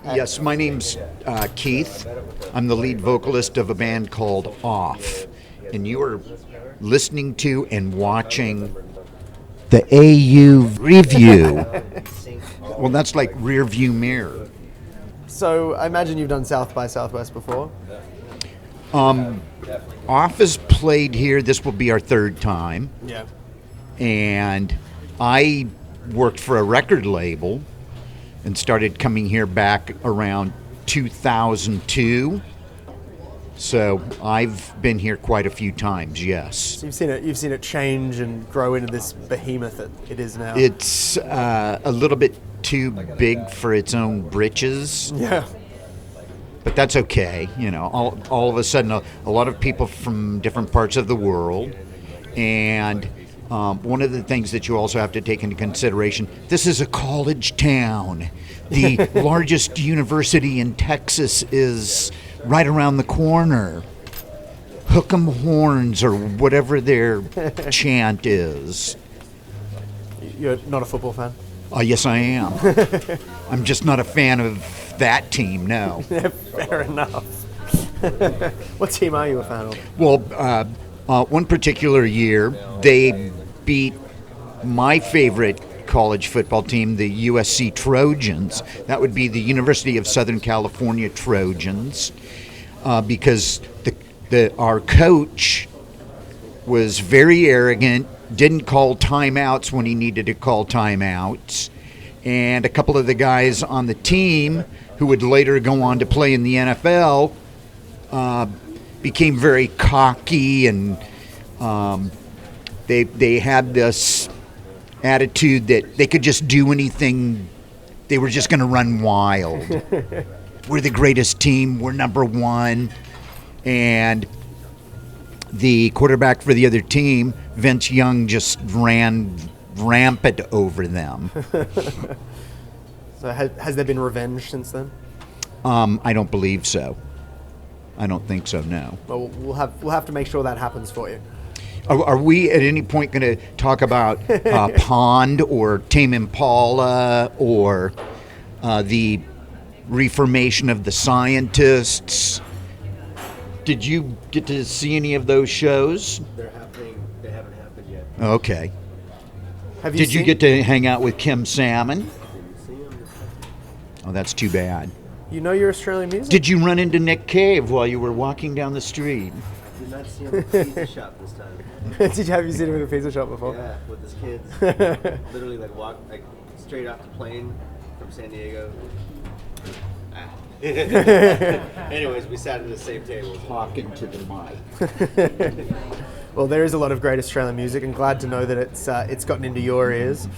Yes, my name's Keith. I'm the lead vocalist of a band called Off. And you are listening to and watching the AU review. Well, that's like rear view mirror. So I imagine you've done South by Southwest before. Off has played here. This will be our third time. Yeah. And I worked for a record label and started coming here back around 2002. So I've been here quite a few times, yes. So you've seen it change and grow into this behemoth that it is now. It's a little bit too big for its own britches. Yeah. But that's okay, you know. All of a sudden, a lot of people from different parts of the world, and one of the things that you also have to take into consideration, this is a college town. The largest university in Texas is right around the corner. Hook 'em horns, or whatever their chant is. You're not a football fan? Yes, I am. I'm just not a fan of that team, no. Fair enough. What team are you a fan of? Well, one particular year, they beat my favorite college football team, the USC Trojans. That would be the University of Southern California Trojans, because our coach was very arrogant, didn't call timeouts when he needed to call timeouts, and a couple of the guys on the team who would later go on to play in the NFL became very cocky, and they had this attitude that they could just do anything. They were just going to run wild. We're the greatest team. We're number one. And the quarterback for the other team, Vince Young, just ran rampant over them. So has there been revenge since then? I don't believe so. I don't think so, no. Well, we'll have to make sure that happens for you. Are we at any point going to talk about Pond or Tame Impala or the reformation of the Scientists? Did you get to see any of those shows? They're happening. They haven't happened yet. Okay. Did you get to hang out with Kim Salmon? Didn't see 'em. Oh, that's too bad. You know your Australian music? Did you run into Nick Cave while you were walking down the street? Did not see him at the pizza shop this time. Have you seen him in a pizza shop before? Yeah, with his kids. Literally, walked straight off the plane from San Diego. Anyways, we sat at the same table. Talking to the mic. Well, there is a lot of great Australian music, and glad to know that it's gotten into your ears.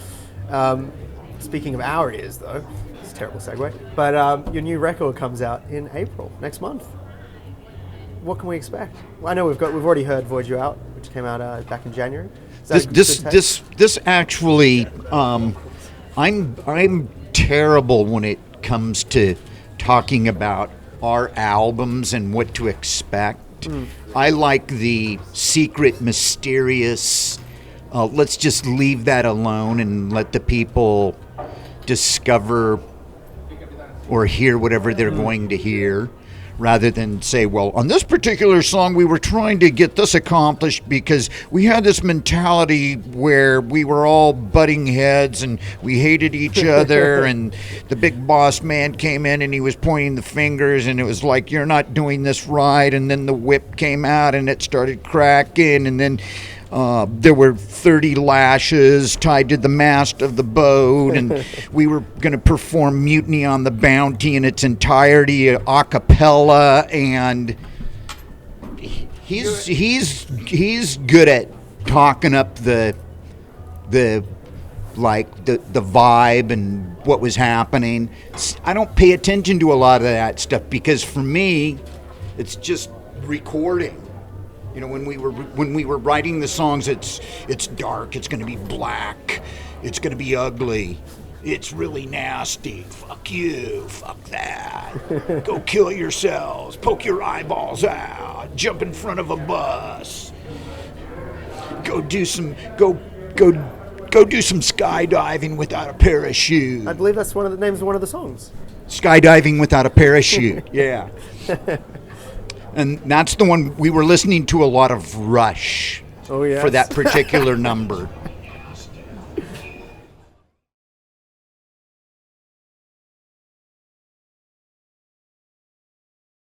Speaking of our ears, though, it's a terrible segue, but your new record comes out in April, next month. What can we expect? Well, I know we've already heard "Void You Out," which came out back in January. This actually, I'm terrible when it comes to talking about our albums and what to expect. I like the secret, mysterious. Let's just leave that alone and let the people discover or hear whatever they're going to hear, rather than say, well, on this particular song we were trying to get this accomplished because we had this mentality where we were all butting heads and we hated each other and the big boss man came in and he was pointing the fingers and it was like, you're not doing this right, and then the whip came out and it started cracking, and then there were 30 lashes tied to the mast of the boat, and we were going to perform Mutiny on the Bounty in its entirety a cappella, and he's good at talking up the vibe and what was happening. I don't pay attention to a lot of that stuff because for me, it's just recording. You know, when we were writing the songs, it's dark, it's going to be black, it's going to be ugly, it's really nasty. Fuck you, fuck that. Go kill yourselves, poke your eyeballs out, jump in front of a bus. Go do some skydiving without a pair of shoes. I believe that's one of the names of one of the songs. Skydiving without a parachute. Yeah. And that's the one we were listening to a lot of Rush Oh, yes. for that particular number.